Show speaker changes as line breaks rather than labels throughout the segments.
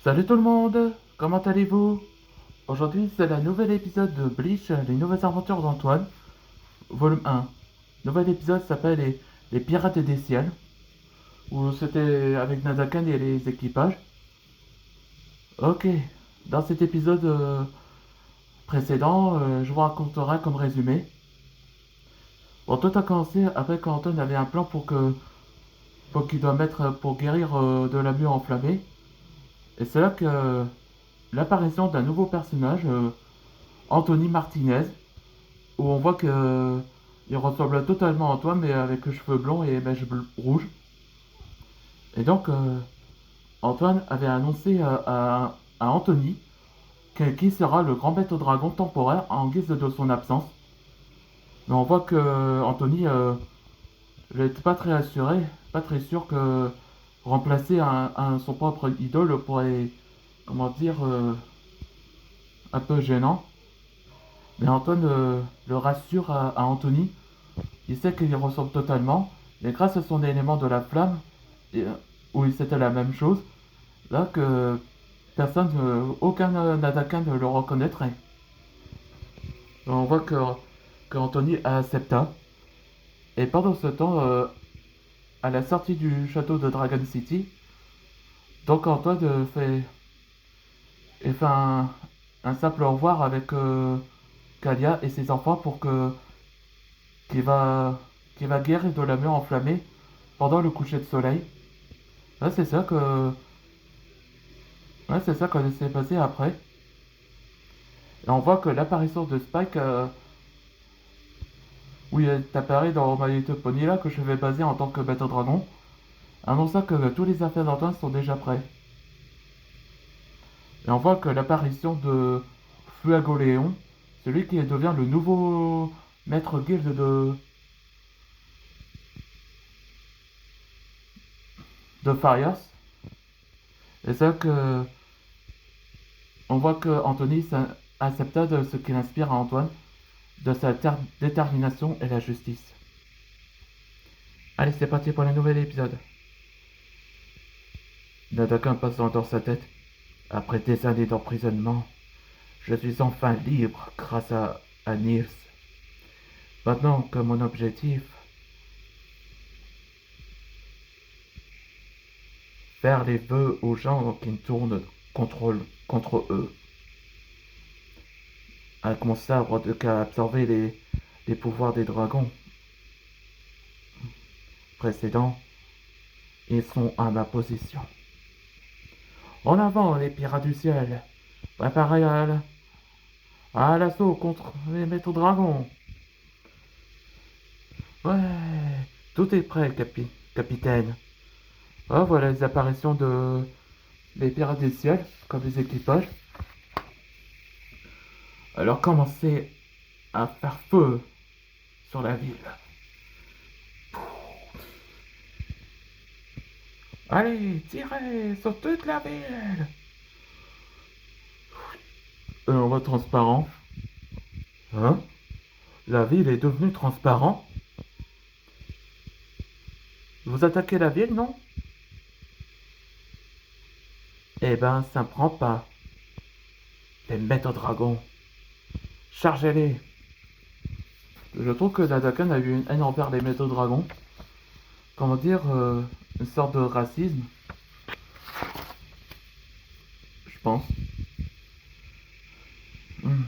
Salut tout le monde, comment allez-vous? Aujourd'hui c'est le nouvel épisode de Bleach, les nouvelles aventures d'Antoine, volume 1. Le nouvel épisode s'appelle les Pirates des Ciels, où c'était avec Nadakan et les équipages. Ok, dans cet épisode précédent, je vous raconterai comme résumé. Bon, tout a commencé après qu'Antoine avait un plan pour qu'il doit mettre pour guérir de la mue enflammée. Et c'est là que l'apparition d'un nouveau personnage, Anthony Martinez, où on voit que il ressemble totalement à Antoine, mais avec les cheveux blonds et mèches rouges. Et donc, Antoine avait annoncé à Anthony qui sera le grand bête au dragon temporaire en guise de son absence. Mais on voit que Anthony n'était pas très assuré, pas très sûr que remplacer son propre idole pourrait, comment dire, un peu gênant. Mais Antoine le rassure à Anthony. Il sait qu'il y ressemble totalement, mais grâce à son élément de la flamme, où c'était la même chose, là que personne, aucun Nadakan ne le reconnaîtrait. On voit que Anthony accepta. Et pendant ce temps, à la sortie du château de Dragon City, donc Antoine fait un simple au revoir avec Kalia et ses enfants pour qu'il va, qu'il va guérir de la mer enflammée pendant le coucher de soleil. Là, c'est ça que Ouais, c'est ça qui s'est passé après. Et on voit que l'apparition de Spike, où il est apparu dans My Little Pony là, que je vais baser en tant que Battle Dragon, annonçant que tous les affaires d'Antoine sont déjà prêts. Et on voit que l'apparition de Fuagoléon, celui qui devient le nouveau maître guild de Farias. Et c'est là que on voit que Anthony accepta de ce qu'il inspire à Antoine, de sa détermination et la justice. Allez, c'est parti pour le nouvel épisode. Nadakan passe dans sa tête. Après des années d'emprisonnement, je suis enfin libre grâce à Niels. Maintenant que mon objectif, faire les vœux aux gens qui me tournent contre eux. Avec mon sabre de qu'à absorber les pouvoirs des dragons précédents, ils sont à ma position. En avant, les pirates du ciel. Préparez à l'assaut contre les métaux dragons. Ouais, tout est prêt, capitaine. Ah, voilà les apparitions des pirates du ciel, comme les équipages. Alors commencez à faire feu sur la ville. Allez, tirez sur toute la ville. On voit transparent. Hein? La ville est devenue transparente. Vous attaquez la ville, non? Eh ben, ça me prend pas. Les maîtres dragons. Chargez-les. Je trouve que Nadakan a eu une haine envers les maîtres dragons. Comment dire, une sorte de racisme, je pense. Hmm.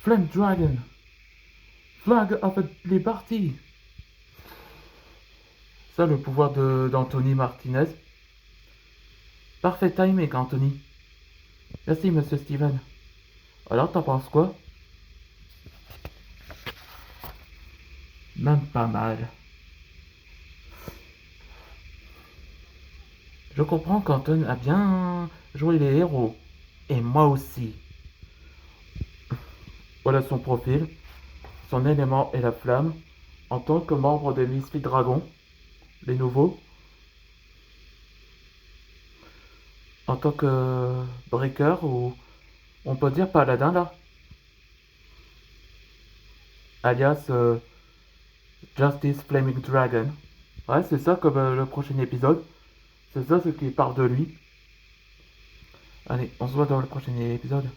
Flame Dragon. Flag of Liberty. Ça, le pouvoir d'Anthony Martinez. Parfait timing, Anthony. Merci, monsieur Steven. Alors, t'en penses quoi? Même pas mal. Je comprends qu'Anton a bien joué les héros. Et moi aussi. Voilà son profil. Son élément est la flamme. En tant que membre des Misfit Dragons. Les nouveaux. En tant que breaker ou on peut dire paladin là. Alias Justice Flaming Dragon. Ouais, c'est ça comme le prochain épisode. C'est ça ce qui parle de lui. Allez, on se voit dans le prochain épisode.